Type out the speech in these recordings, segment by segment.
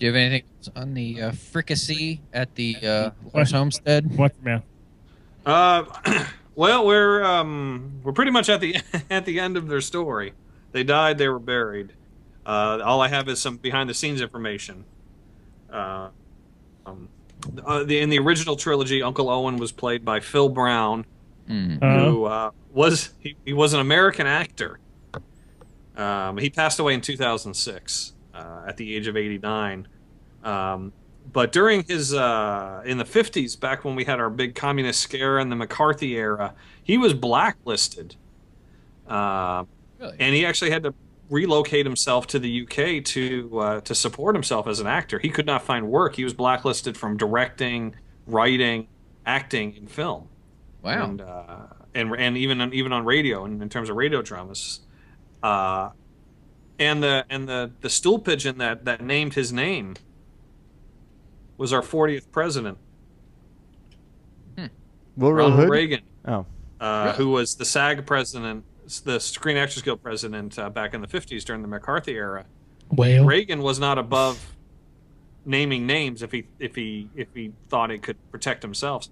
Do you have anything on the fricassee at the Lawrence Homestead? What's the man? Well, we're pretty much at the at the end of their story. They died. They were buried. All I have is some behind the scenes information. Uh, in the original trilogy, Uncle Owen was played by Phil Brown, who he was an American actor. He passed away in 2006 at the age of 89. But during his in the 50s, back when we had our big communist scare in the McCarthy era, he was blacklisted, really? And he actually had to relocate himself to the UK to support himself as an actor. He could not find work. He was blacklisted from directing, writing, acting in film. Wow. And even on radio, in terms of radio dramas. And the stool pigeon that named his name was our 40th president, Ronald Reagan. Oh, Really? Who was the SAG president, the Screen Actors Guild president back in the 50s during the McCarthy era. Well, Reagan was not above naming names if he thought he could protect himself.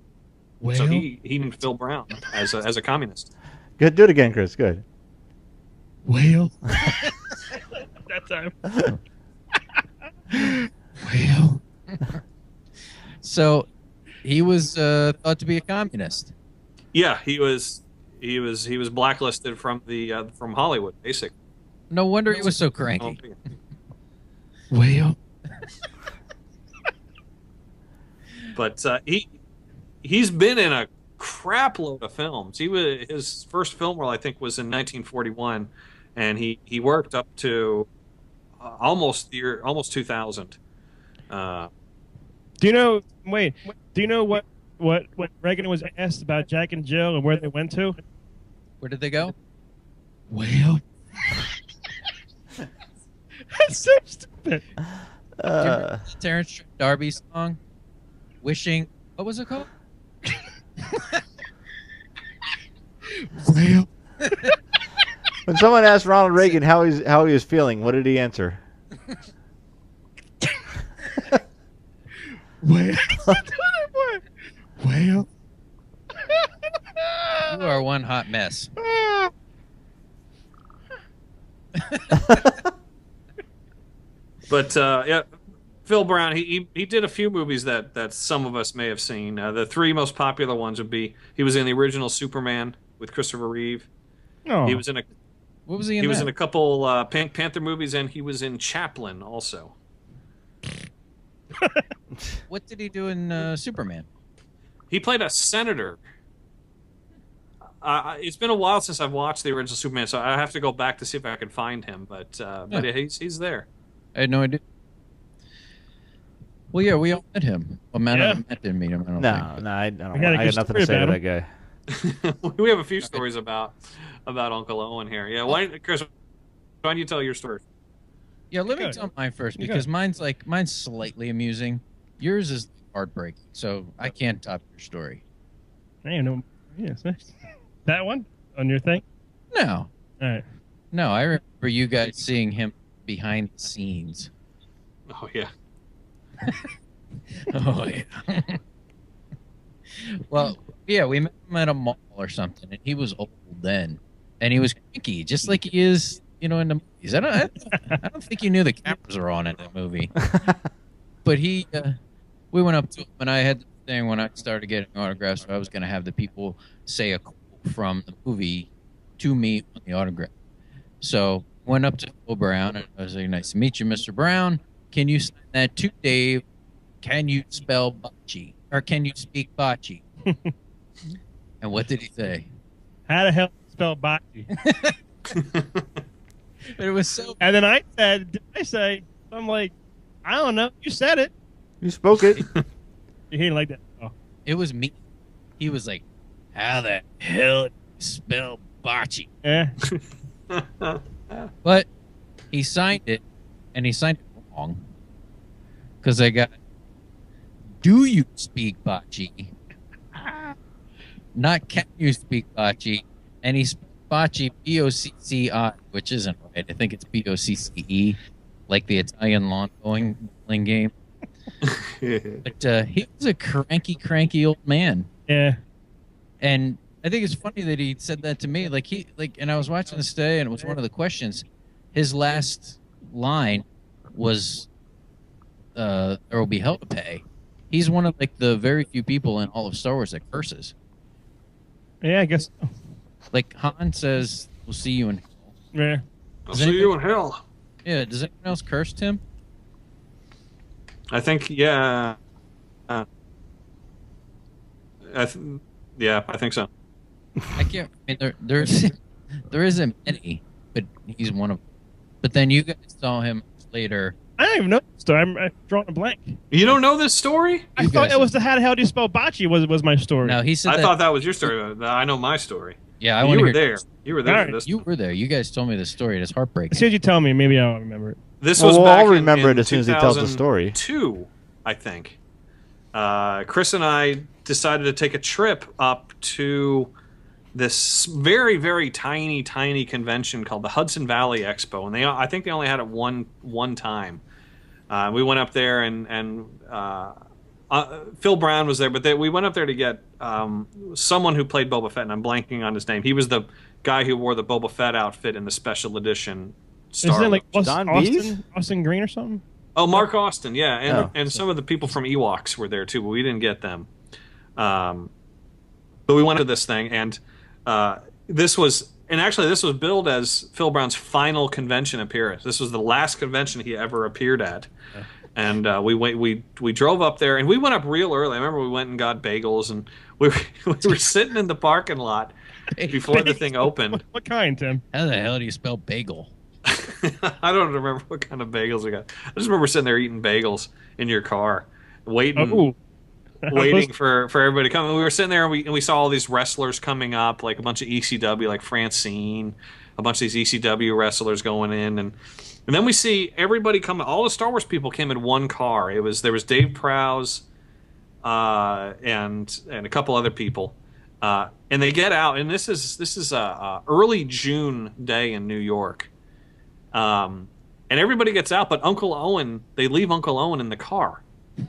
well, So he named Phil Brown as a communist. good. Do it again, Chris. Good. well. That time. Well. So he was thought to be a communist. Yeah, he was blacklisted from from Hollywood, basically. No wonder he was so cranky. Well. But he's been in a crap load of films. His first film role, I think, was in 1941, and he worked up to almost 2000. Do you know? Wait. Do you know what when Reagan was asked about Jack and Jill and where they went to? Where did they go? Well. That's so stupid. Do you remember the Terrence D'Arby song? Wishing. What was it called? Well. When someone asked Ronald Reagan how he was feeling, what did he answer? Well. Well. You are one hot mess. But yeah, Phil Brown, he did a few movies that some of us may have seen. The three most popular ones would be he was in the original Superman with Christopher Reeve. Oh. He was in a What was he in? he was that? in a couple Pink Panther movies, and he was in Chaplin also. What did he do in Superman? He played a senator. It's been a while since I've watched the original Superman, so I have to go back to see if I can find him. But yeah, he's there. I had no idea. Well, yeah, we all met him. Well, Matt didn't meet him. I don't think. No, I don't. got a I good got nothing to story say to about that guy. We have a few stories about Uncle Owen here. Yeah, Chris, why don't you tell your story? Yeah, let me Good. tell mine first You because mine's slightly amusing. Yours is heartbreaking, so I can't top your story. I don't know. Yes. That one on your thing? No, All right. no, I remember you guys seeing him behind the scenes. Oh yeah. Oh yeah. Well, yeah, we met him at a mall or something, and he was old then, and he was cranky, just like he is, in the movies. I don't think you knew the cameras were on in that movie. But we went up to him, and I had the thing when I started getting autographs. So I was going to have the people say a quote from the movie to me on the autograph. So went up to Phil Brown, and I was like, "Nice to meet you, Mr. Brown. Can you sign that to Dave? Can you spell bocce? Or can you speak bocce?" And what did he say? How the hell do you spell bocce? But it was so. And then I said, I'm like, I don't know. You said it. You spoke it. He didn't like that. Oh. It was me. He was like, "How the hell do you spell bocce?" Yeah. But he signed it, and he signed it wrong. Because I got, "Do you speak bocce?" Not "Can you speak bocce?" And he spelled bocce, B-O-C-C-I, which isn't right. I think it's B-O-C-C-E, like the Italian lawn bowling game. But he was a cranky old man. Yeah. And I think it's funny that he said that to me. And I was watching this today, and it was one of the questions. His last line was, "There will be hell to pay." He's one of like the very few people in all of Star Wars that curses. Yeah, I guess so. Like Han says, "We'll see you in hell." Yeah. I'll see you in hell. Yeah. Does anyone else curse, Tim? I think, yeah. I think so. I can't. I mean, there isn't many, but he's one of them. But then you guys saw him later. I don't even know the story. I'm drawing a blank. You don't know this story? I thought it was the how the hell do you spell bocce was my story. No, he said I thought that was your story. I know my story. Yeah, I you want to were hear there. You were there All for right. this. You were there. You guys told me the story. It's heartbreaking. As soon as you tell me, maybe I'll remember it. This was Well, back I'll remember in it as soon as he tells the story. 2002, I think. Chris and I decided to take a trip up to this very, very tiny convention called the Hudson Valley Expo, and I think they only had it one time. We went up there, and Phil Brown was there, but we went up there to get someone who played Boba Fett, and I'm blanking on his name. He was the guy who wore the Boba Fett outfit in the special edition Star Isn't it like Wars. Don Bees? Austin Green or something? Oh, Mark Austin, yeah, Oh. and some of the people from Ewoks were there too, but we didn't get them. But we went to this thing, and this was billed as Phil Brown's final convention appearance. This was the last convention he ever appeared at, and we drove up there, and we went up real early. I remember we went and got bagels, and we were sitting in the parking lot before the thing opened. What kind, Tim? How the hell do you spell bagel? I don't remember what kind of bagels we got. I just remember sitting there eating bagels in your car, waiting for everybody to come. And we were sitting there, and we saw all these wrestlers coming up, like a bunch of ECW, like Francine, a bunch of these ECW wrestlers going in, and then we see everybody coming. All the Star Wars people came in one car. There was Dave Prowse, and a couple other people, and they get out, and this is a early June day in New York. And everybody gets out, but they leave Uncle Owen in the car. I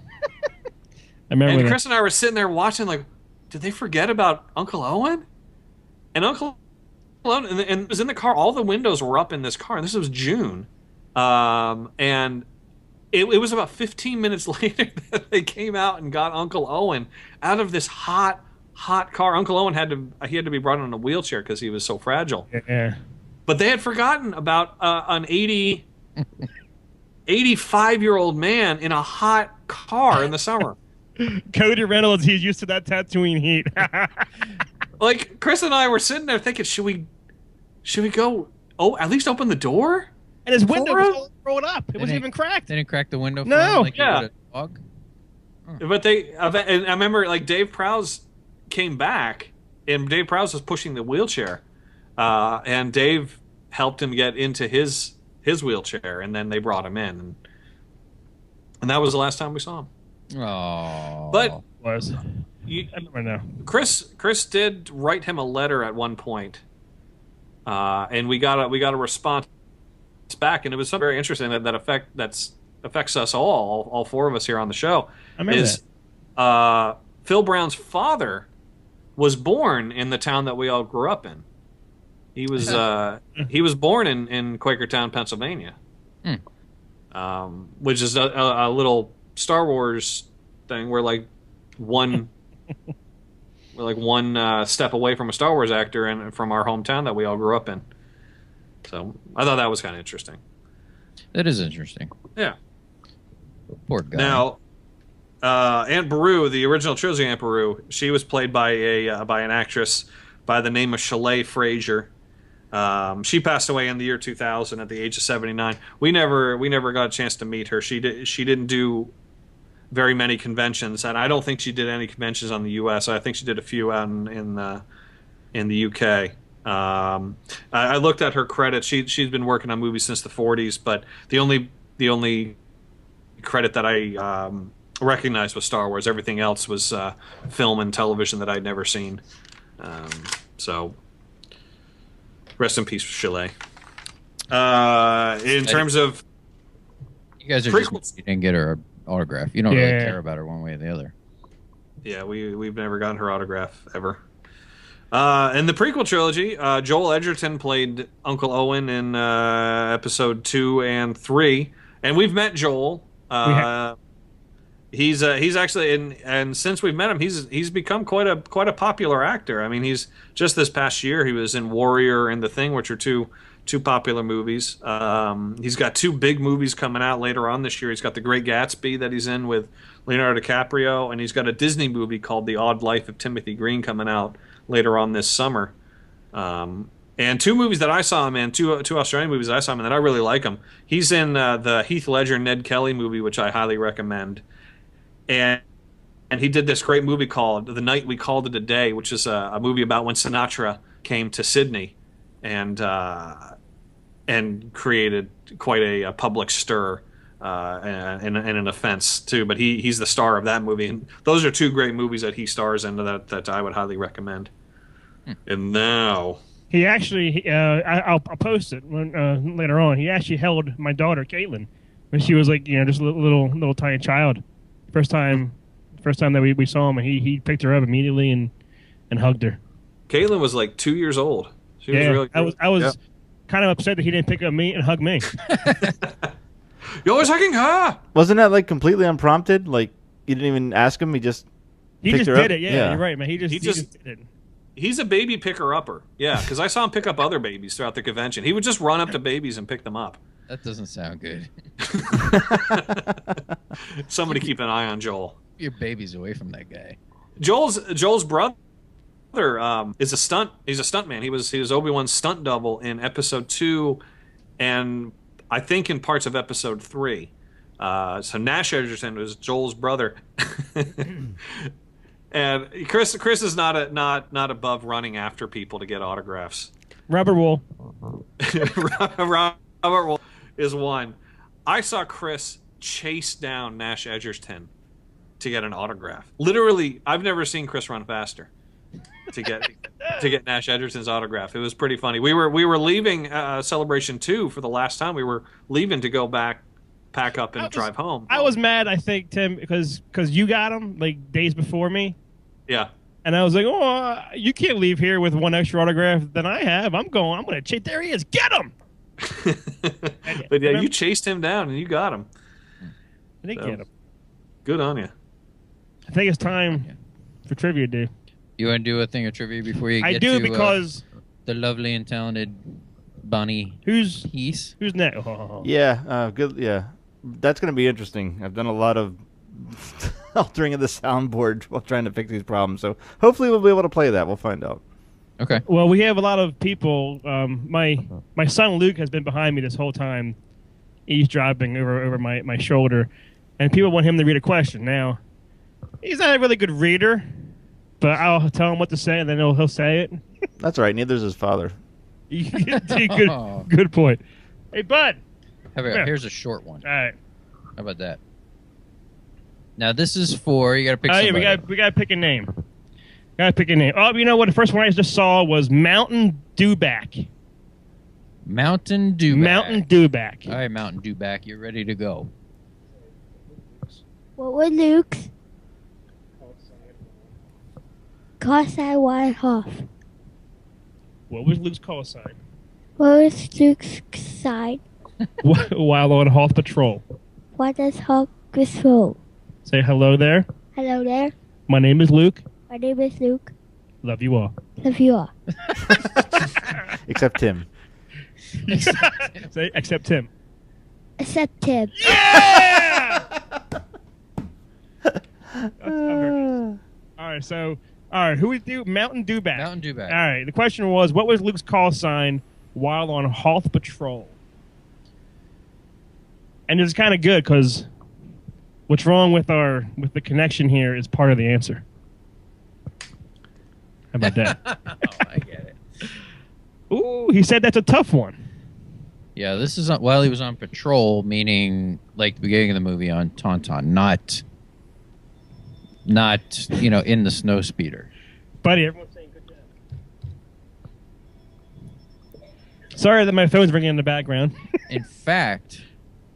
remember And Chris and I were sitting there watching, like, did they forget about Uncle Owen? And Uncle Owen, and it was in the car. All the windows were up in this car, and this was June. And it was about 15 minutes later that they came out and got Uncle Owen out of this hot car. Uncle Owen had to be brought in a wheelchair because he was so fragile. Yeah. But they had forgotten about an 85-year-old man in a hot car in the summer. Cody Reynolds, he's used to that Tatooine heat. Like, Chris and I were sitting there thinking, should we go? Oh, at least open the door. And his window was him? all rolled up. It wasn't even cracked. They didn't crack the window for No. him like you Yeah. would a dog? But and I remember, like, Dave Prowse came back, and Dave Prowse was pushing the wheelchair, and Dave helped him get into his wheelchair, and then they brought him in, and that was the last time we saw him. Oh. But I remember now. Chris did write him a letter at one point, and we got a response back, and it was something very interesting that affects us all four of us here on the show. I remember that. Phil Brown's father was born in the town that we all grew up in. He was born in Quakertown, Pennsylvania, which is a little Star Wars thing. We're like one step away from a Star Wars actor and from our hometown that we all grew up in. So I thought that was kind of interesting. That is interesting. Yeah. Poor guy. Now, Aunt Beru, the original trilogy Aunt Beru, she was played by an actress by the name of Shelley Frazier. She passed away in the year 2000 at the age of 79. We never got a chance to meet her. She didn't do very many conventions, and I don't think she did any conventions on the U.S. I think she did a few out in the U.K. I looked at her credits. She's been working on movies since the 40s, but the only credit that I recognized was Star Wars. Everything else was film and television that I'd never seen. So rest in peace, Shelley. In terms of You guys are Prequels. just you didn't get her autograph. You don't really Yeah. care about her one way or the other. Yeah, we've never gotten her autograph ever. In the prequel trilogy, Joel Edgerton played Uncle Owen in episode 2 and 3, and we've met Joel. He's actually and since we've met him, he's become quite a popular actor. I mean, he's just this past year he was in Warrior and The Thing, which are two popular movies. He's got 2 big movies coming out later on this year. He's got The Great Gatsby that he's in with Leonardo DiCaprio, and he's got a Disney movie called The Odd Life of Timothy Green coming out later on this summer. And 2 movies that I saw him in, two Australian movies that I saw him in that I really like him. He's in the Heath Ledger Ned Kelly movie, which I highly recommend. And he did this great movie called The Night We Called It a Day, which is a movie about when Sinatra came to Sydney and created quite a public stir and an offense too. But he's the star of that movie, and those are 2 great movies that he stars in that I would highly recommend. And now He actually, I'll post it later on. He actually held my daughter Caitlin when she was like, just a little tiny child. First time that we saw him, and he picked her up immediately and hugged her. Caitlin was like 2 years old. She was really good. I was kind of upset that he didn't pick up me and hug me. You're always hugging her. Wasn't that like completely unprompted? Like you didn't even ask him. He just did her up? it. Yeah, you're right, man. He just did it. He's a baby picker-upper. Yeah, because I saw him pick up other babies throughout the convention. He would just run up to babies and pick them up. That doesn't sound good. Somebody keep an eye on Joel. Your baby's away from that guy. Joel's brother is a stunt. He's a stuntman. He was Obi-Wan's stunt double in episode 2, and I think in parts of episode 3. So Nash Edgerton was Joel's brother. And Chris is not above running after people to get autographs. Robert Wool. Robert Wool is one. I saw Chris chase down Nash Edgerton to get an autograph. Literally, I've never seen Chris run faster to get Nash Edgerton's autograph. It was pretty funny. We were leaving Celebration 2 for the last time. We were leaving to go back, pack up, and drive home. I was mad, I think, Tim, because you got him like days before me. Yeah. And I was like, oh, you can't leave here with one extra autograph than I have. I'm going to chase. There he is. Get him. But yeah, you chased him down and you got him. I didn't get him. Good on you. I think it's time for trivia, dude. You want to do a thing of trivia before you get to to because the lovely and talented Bonnie who's next? Oh. Yeah, good. Yeah, that's going to be interesting. I've done a lot of altering of the soundboard while trying to fix these problems, so hopefully we'll be able to play that. We'll find out. Okay. Well, we have a lot of people. My son Luke has been behind me this whole time, eavesdropping over my shoulder, and people want him to read a question. Now, he's not a really good reader, but I'll tell him what to say, and then he'll say it. That's all right. Neither is his father. Good point. Hey, bud. Here's a short one. All right. How about that? Now this is for you. Got to pick. Yeah, we got to pick a name. Oh, you know what? The first one I just saw was Mountain Dewback. Mountain Dewback. Mountain Dewback. All right, Mountain Dewback, you're ready to go. What was Luke's call sign while off? What was Luke's call sign? What was Luke's sign? While on Hoth Patrol. What does Hawk patrol? Say hello there. Hello there. My name is Luke. My name is Luke. Love you all. Love you all. Except Tim. Say except Tim. Except Tim. Yeah! All right, who we do? Mountain Dewback. Mountain Dewback. All right, the question was, what was Luke's call sign while on Hoth Patrol? And it's kind of good because what's wrong with the connection here is part of the answer. How about that? Oh, I get it. Ooh, he said that's a tough one. Yeah, this is while he was on patrol, meaning like the beginning of the movie on Tauntaun, not in the snowspeeder. Buddy, everyone's saying good job. Sorry that my phone's ringing in the background. In fact,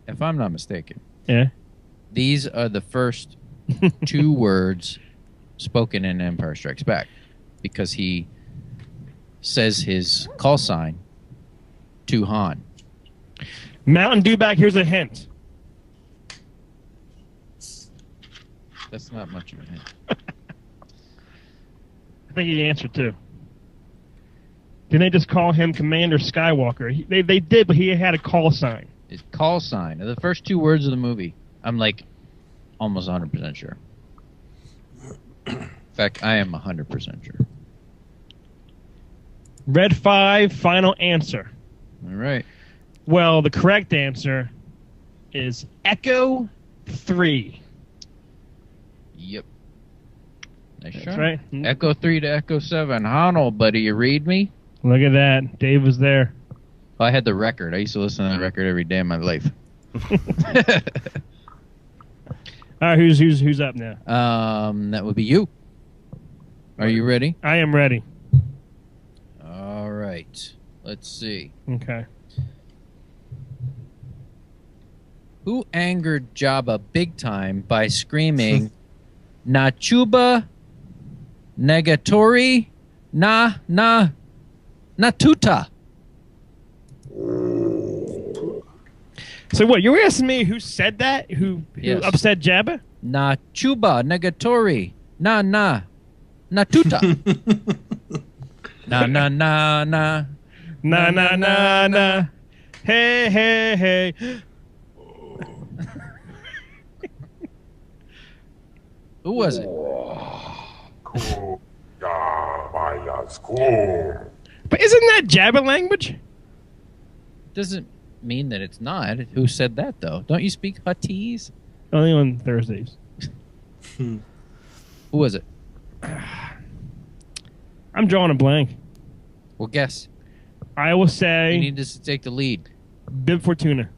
if I'm not mistaken, Yeah. these are the first 2 words spoken in Empire Strikes Back, because he says his call sign to Han. Mountain Dew back. Here's a hint. That's not much of a hint. I think he answered too. Didn't they just call him Commander Skywalker? They did, but he had a call sign. His call sign. The first 2 words of the movie. I'm like almost 100% sure. In fact, I am 100% sure. Red 5, final answer. All right. Well, the correct answer is Echo 3. Yep. Nice That's shot. right. Echo 3 to Echo 7. Han, old buddy, you read me? Look at that. Dave was there. I had the record. I used to listen to that record every day of my life. All right, who's up now? That would be you. Are you ready? I am ready. All right. Let's see. Okay. Who angered Jabba big time by screaming, Nachuba, Negatori, Natuta? So what? You were asking me who said that? Who Yes. upset Jabba? Nachuba, Negatori, Natuta. Na. Na na na na. Hey hey hey. Who was it? But isn't that Jabba language? Doesn't mean that it's not. Who said that, though? Don't you speak Huttese? Only on Thursdays. Who was it? I'm drawing a blank. Well, guess. I will You say need to take the lead. Bib Fortuna.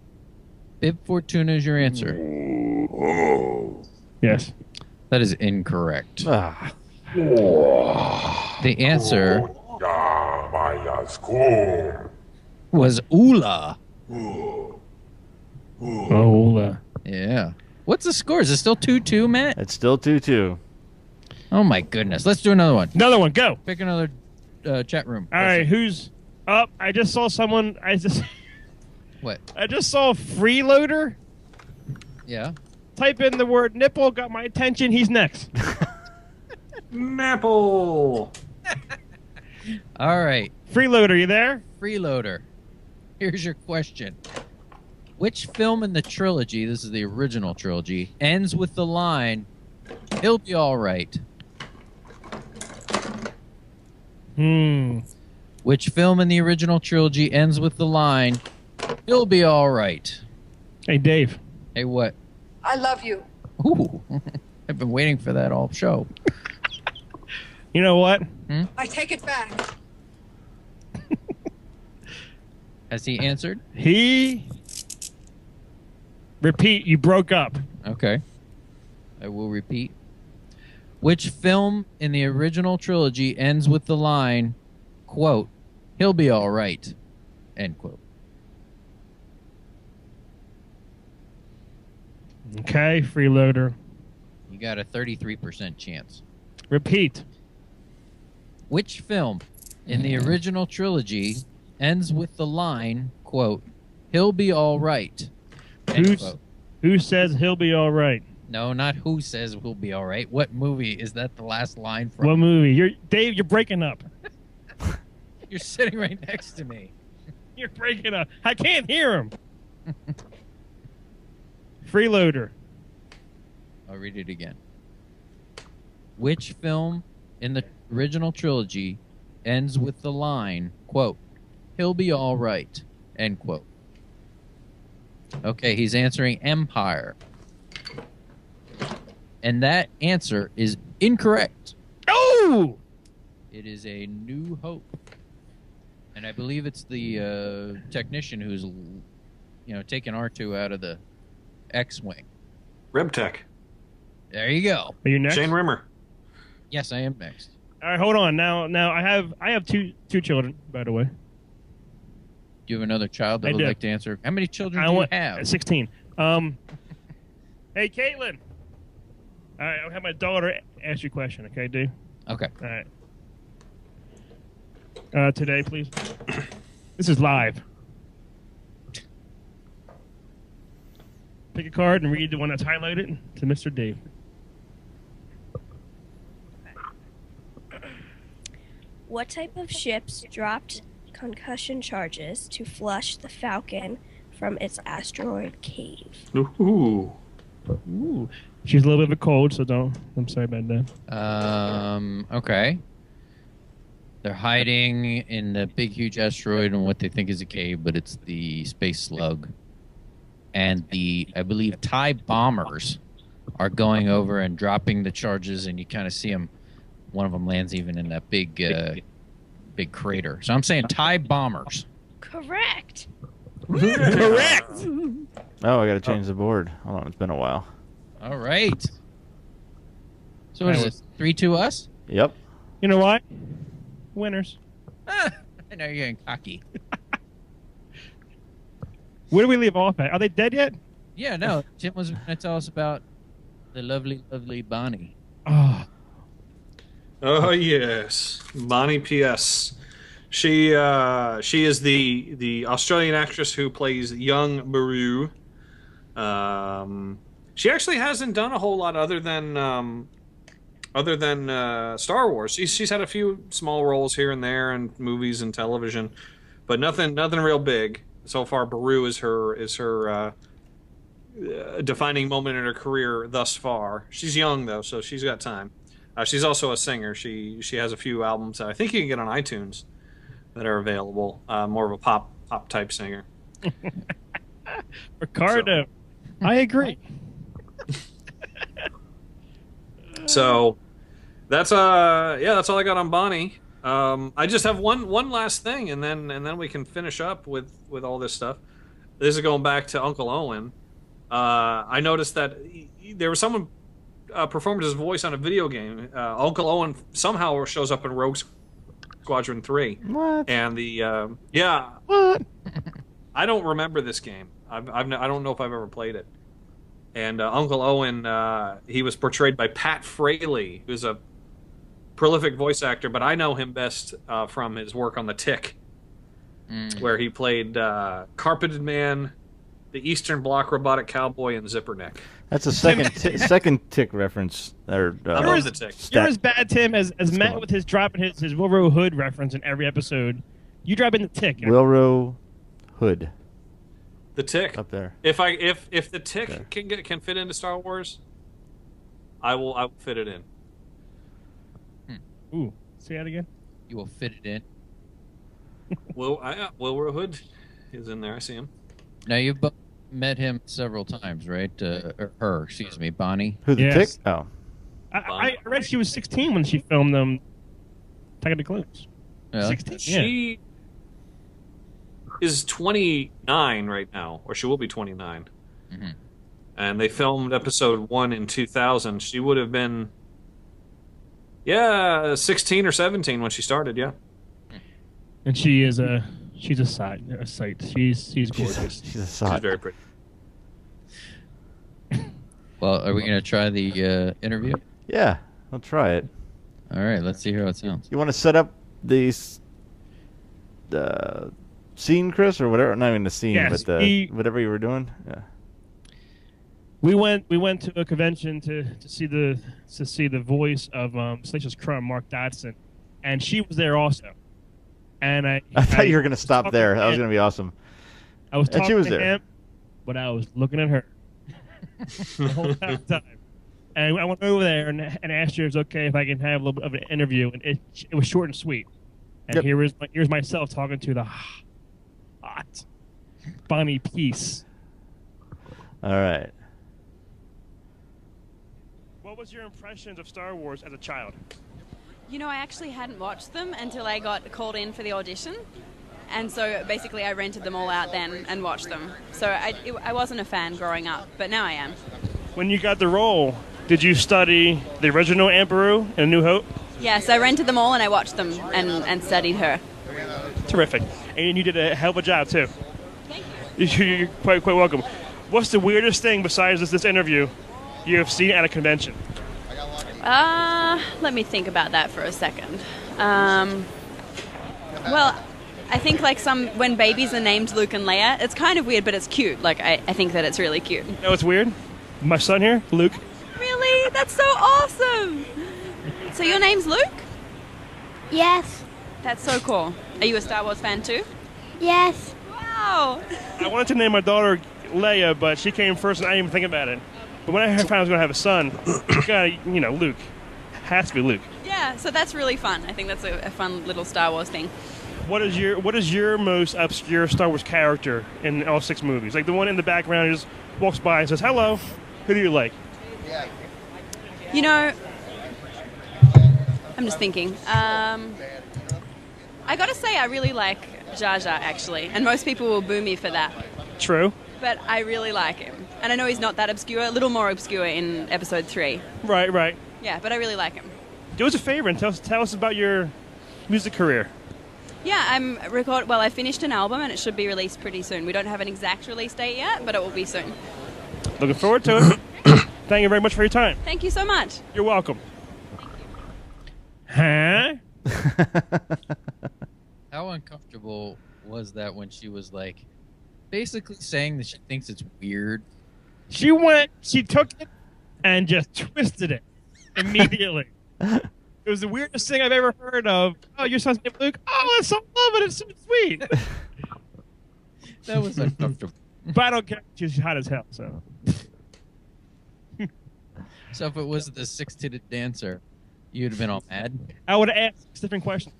Bib Fortuna is your answer. Yes. That is incorrect. Ah, The answer was Ula. Oh. Yeah. What's the score? Is it still 2-2, Matt? it's still 2-2. Oh, my goodness. Let's do another one. Another one. Go. Pick another chat room. All right. Who's up? I just saw someone. What? I just saw Freeloader. Yeah. Type in the word nipple. Got my attention. He's next. Napple. All right. Freeloader, you there? Freeloader. Here's your question. Which film in the trilogy, this is the original trilogy, ends with the line, "He'll be all right"? Which film in the original trilogy ends with the line, "He'll be all right"? Hey, Dave. Hey, what? I love you. Ooh. I've been waiting for that all show. You know what? I take it back. Has he answered? Repeat, you broke up. Okay. I will repeat. Which film in the original trilogy ends with the line, quote, "He'll be all right," end quote? Okay, Freeloader. You got a 33% chance. Repeat. Which film in the original trilogy ends with the line, quote, "He'll be all right," end quote? Who says he'll be all right? No, not who says we'll be all right. What movie is that the last line from? What movie? Dave, you're breaking up. You're sitting right next to me. You're breaking up. I can't hear him. Freeloader. I'll read it again. Which film in the original trilogy ends with the line, quote, "He'll be all right," end quote? Okay, he's answering Empire. And that answer is incorrect. Oh! It is A New Hope. And I believe it's the technician who's, taking R2 out of the X-Wing. Rebtech. There you go. Are you next? Shane Rimmer. Yes, I am next. All right, hold on. Now I have two children, by the way. Do you have another child that I would do. like to answer? How many children I do you want have? 16. Hey, Caitlin. All right, I'll have my daughter ask you a question, okay, dude? Okay. All right. Today, please. This is live. Pick a card and read the one that's highlighted to Mr. D. What type of ships dropped concussion charges to flush the Falcon from its asteroid cave? Ooh. Ooh. She's a little bit of a cold, so I'm sorry about that. Okay. They're hiding in the big, huge asteroid in what they think is a cave, but it's the space slug. And I believe, TIE bombers are going over and dropping the charges, and you kind of see them. One of them lands even in that big crater. So I'm saying TIE bombers. Correct. Correct. Oh, I got to change the board. Hold on, it's been a while. All right. So what is this? 3-2 us? Yep. You know what? Winners. I know you're getting cocky. Where do we leave off at? Are they dead yet? Yeah, no. Jim was going to tell us about the lovely, lovely Bonnie. Oh. Oh yes, Bonnie P.S. She is the Australian actress who plays young Beru. She actually hasn't done a whole lot other than Star Wars. She's had a few small roles here and there in movies and television, but nothing real big so far. Beru is her defining moment in her career thus far. She's young though, so she's got time. She's also a singer. She has a few albums that I think you can get on iTunes that are available. More of a pop type singer. Ricardo, I agree. So that's all I got on Bonnie. I just have one last thing, and then we can finish up with all this stuff. This is going back to Uncle Owen. I noticed that there was someone performed his voice on a video game. Uncle Owen somehow shows up in Rogue Squadron 3. What? And What? I don't remember this game. I don't know if I've ever played it. And Uncle Owen, he was portrayed by Pat Fraley, who's a prolific voice actor, but I know him best from his work on The Tick, where he played Carpeted Man, the Eastern Bloc Robotic Cowboy, and Zipperneck. That's a second Tick reference. Or, I love The Tick. You're as bad, Tim, as Matt with his dropping his Wilro Hood reference in every episode. You drop in The Tick. Wilro Hood. The Tick. Up there. If The Tick can fit into Star Wars, I will fit it in. Ooh, say that again. You will fit it in. Wilbur Hood is in there. I see him. Now, you've both met him several times, right? Or her, excuse me, Bonnie. Who, the Yes. Tick? Oh. I read she was 16 when she filmed Attack of the Clones. Yeah. 16. She is 29 right now, or she will be 29. Mhm. And they filmed episode 1 in 2000. She would have been, 16 or 17 when she started. Yeah. And she's a sight. She's gorgeous. She's a She's sod. very pretty. Well, are we going to try the interview? Yeah, I'll try it. All right, let's see how it sounds. You want to set up the scene, Chris, or whatever? Not even the scene, Yes, but whatever you were doing. Yeah. We went to a convention to see the voice of Salacious Crumb, Mark Dodson, and she was there also. And I thought you were going to stop talking there. to That was him. going to be awesome. I was And she talking was to there. him, but I was looking at her the whole time. And I went over there and asked her if it's okay if I can have a little bit of an interview, and it was short and sweet. And Yep. here's myself talking to the hot Bonnie Peace. All right. What was your impressions of Star Wars as a child? You know, I actually hadn't watched them until I got called in for the audition. And so basically I rented them all out then and watched them. So I wasn't a fan growing up, but now I am. When you got the role, did you study the original Aunt Beru and A New Hope? Yes, I rented them all and I watched them and studied her. Terrific. And you did a hell of a job, too. Thank You're quite welcome. What's the weirdest thing besides this interview you have seen at a convention? Let me think about that for a second. Well, I think like when babies are named Luke and Leia, it's kind of weird, but it's cute. Like I think that it's really cute. You know what's weird? My son here, Luke. Really? That's so awesome. So your name's Luke? Yes. That's so cool. Are you a Star Wars fan too? Yes. Wow. I wanted to name my daughter Leia, but she came first, and I didn't even think about it. But when I found I was going to have a son, Luke. Has to be Luke. Yeah, so that's really fun. I think that's a fun little Star Wars thing. What is your most obscure Star Wars character in all 6 movies? Like the one in the background who just walks by and says, "Hello, who do you like?" You know, I'm just thinking. I gotta say, I really like Jar Jar, actually. And most people will boo me for that. True. But I really like him. And I know he's not that obscure, a little more obscure in episode 3. Right. Yeah, but I really like him. Do us a favor and tell us about your music career. Yeah, I finished an album and it should be released pretty soon. We don't have an exact release date yet, but it will be soon. Looking forward to it. Thank you very much for your time. Thank you so much. You're welcome. Huh? How uncomfortable was that when she was like, basically saying that she thinks it's weird? She took it and just twisted it immediately. It was the weirdest thing I've ever heard of. Oh, your son's named Luke? Oh, that's so lovely. It's so sweet. That was uncomfortable. But I don't care. She's hot as hell, so. So if it was the 6-titted dancer, you'd have been all mad? I would have asked 6 different questions.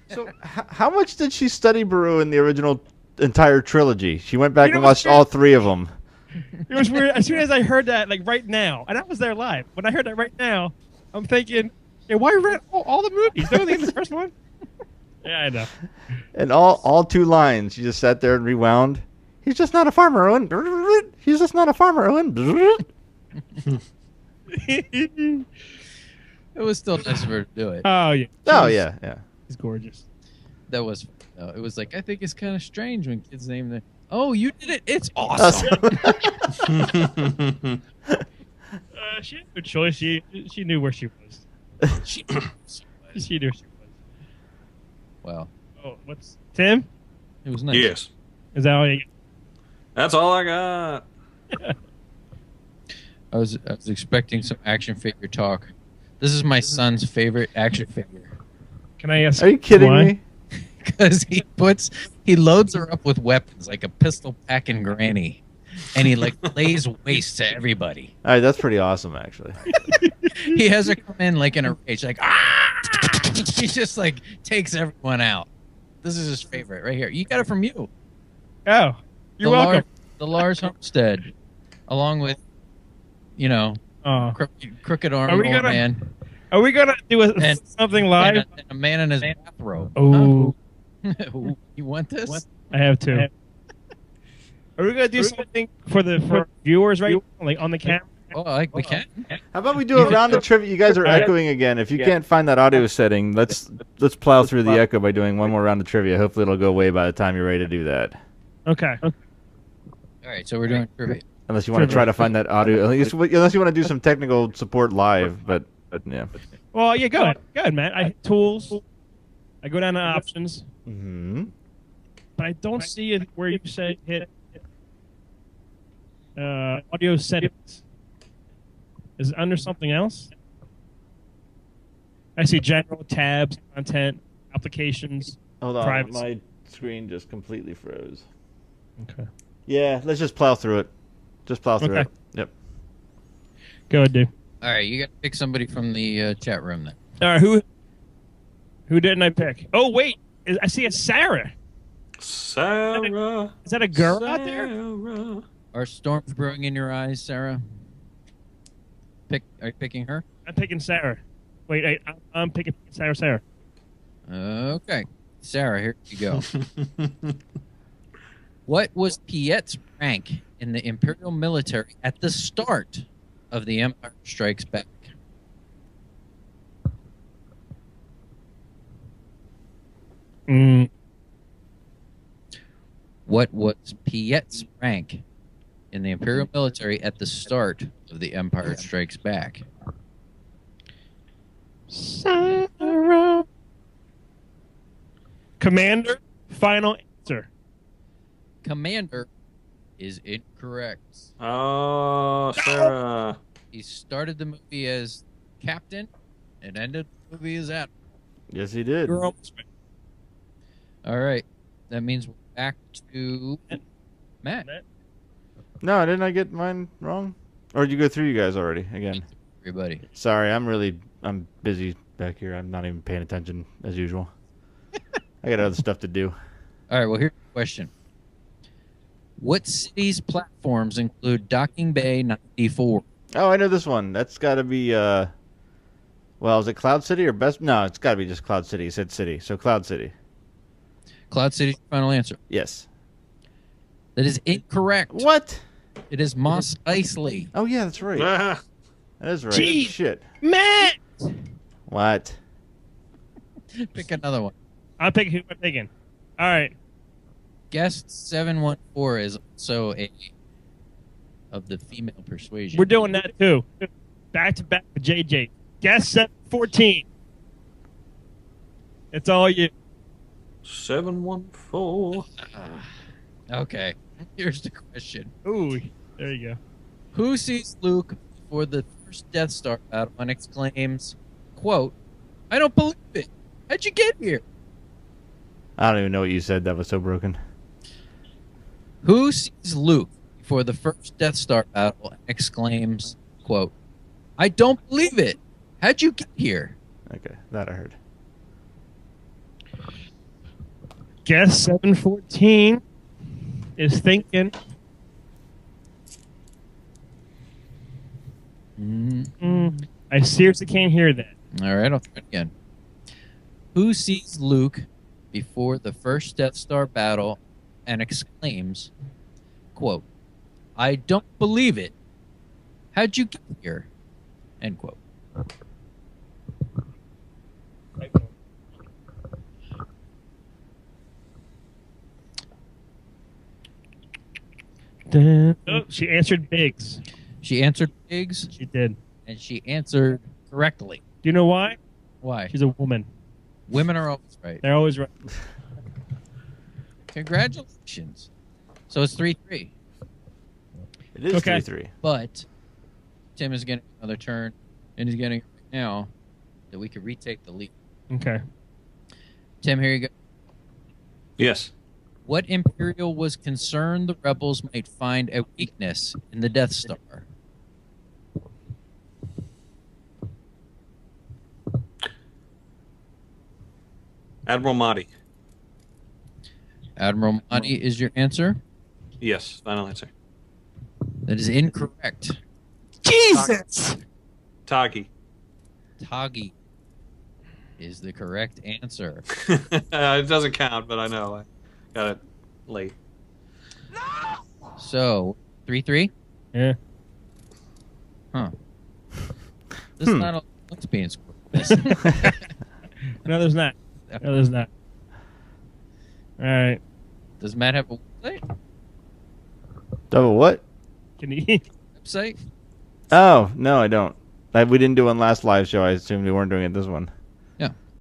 So, how much did she study Baru in the original entire trilogy? She went back and watched what's all 3 of them. It was weird. As soon as I heard that, like right now, and I was there live. When I heard that right now, I'm thinking, hey, why read all the movies? Don't think the first one? Yeah, I know. And all 2 lines, she just sat there and rewound. He's just not a farmer, Owen. He's just not a farmer, Owen. It was still nice of her to do it. Oh, yeah. Oh, yeah. He's gorgeous. That was, it was like, I think it's kind of strange when kids name the. Oh, you did it! It's awesome. She had no choice. She knew where she was. She She knew she was. Wow. Oh, what's Tim? It was nice. Yes. Is that all you? That's all I got. I was expecting some action figure talk. This is my son's favorite action figure. Can I ask? Are you kidding why? me? Because he loads her up with weapons like a pistol packing granny, and he like lays waste to everybody. All right, that's pretty awesome, actually. He has her come in like in a rage, like he just like takes everyone out. This is his favorite right here. You got it from you. Oh, you're welcome. The Lars Homestead, along with, crooked arm old man. Are we gonna do something live? And a man in his bathrobe. Oh, Ooh, you want this? I have to. Are we gonna do something for viewers right now, like on the camera? Oh, we can. How about we do a round of trivia? You guys are echoing again. If you can't find that audio setting, let's plow through the echo by doing one more round of trivia. Hopefully it'll go away by the time you're ready to do that. Okay. All right, so we're doing trivia. Unless you want to try to find that audio. Unless you want to do some technical support live, but yeah. Well, yeah, go ahead, Matt. I hit tools. I go down to options. Mm-hmm. But I don't see it where you say hit audio settings. Is it under something else? I see general, tabs, content, applications, Hold on, privacy. my screen just completely froze. Okay. Yeah, let's just plow through it. Just plow through it. Yep. Go ahead, dude. All right, you got to pick somebody from the chat room then. All right, who didn't I pick? Oh, wait. I see a Sarah. Sarah. Is that a girl out there? Sarah. Are storms brewing in your eyes, Sarah? Are you picking her? I'm picking Sarah. Wait, I'm picking Sarah. Okay. Sarah, here you go. What was Piet's rank in the Imperial military at the start of The Empire Strikes Back? What was Piet's rank in the Imperial military at the start of The Empire Strikes Back? Sarah. Commander, final answer. Commander is incorrect. Oh, Sarah. He started the movie as captain and ended the movie as admiral. Yes, he did. You're almost right. All right. That means we're back to Matt. No, didn't I get mine wrong? Or did you go through you guys already again? Everybody. Sorry, I'm busy back here. I'm not even paying attention as usual. I got other stuff to do. All right. Well, here's the question. What city's platforms include Docking Bay 94? Oh, I know this one. That's got to be, well, is it Cloud City or Best? No, it's got to be just Cloud City. It said city. So Cloud City. Cloud City's your final answer. Yes. That is incorrect. What? It is Mos Eisley. Oh, yeah, that's right. That is right. Gee. Shit. Matt! What? Pick another one. I'm picking who I'm picking. All right. Guest 714 is also of the female persuasion. We're doing that too. Back to back with JJ. Guess 714. It's all you. 714. Okay. Here's the question. Ooh, there you go. Who sees Luke before the first Death Star battle and exclaims, quote, I don't believe it. How'd you get here? I don't even know what you said. That was so broken. Who sees Luke before the first Death Star battle and exclaims, quote, I don't believe it. How'd you get here? Okay, that I heard. Guess 714 is thinking. I seriously can't hear that. All right, I'll try it again. Who sees Luke before the first Death Star battle and exclaims, quote, I don't believe it. How'd you get here? End quote. Oh, she answered Biggs. She answered Biggs, She did. and she answered correctly. Do you know why? Why? She's a woman. Women are always right. They're always right. Congratulations. So it's 3-3. It is Okay. 3-3. But Tim is getting another turn, and he's getting it right now that we could retake the lead. Okay. Tim, here you go. Yes. What Imperial was concerned the rebels might find a weakness in the Death Star? Admiral Mahdi. Admiral Mahdi is your answer? Yes, final answer. That is incorrect. Jesus! Tagi. Tagi is the correct answer. It doesn't count, but I know. I got it late. So, 3-3? Yeah. Huh. This is not a points being scored. No, there's not. No, there's not. All right. Does Matt have a website? Double what? Can you? Website? Oh, no, I don't. We didn't do one last live show. I assumed we weren't doing it this one.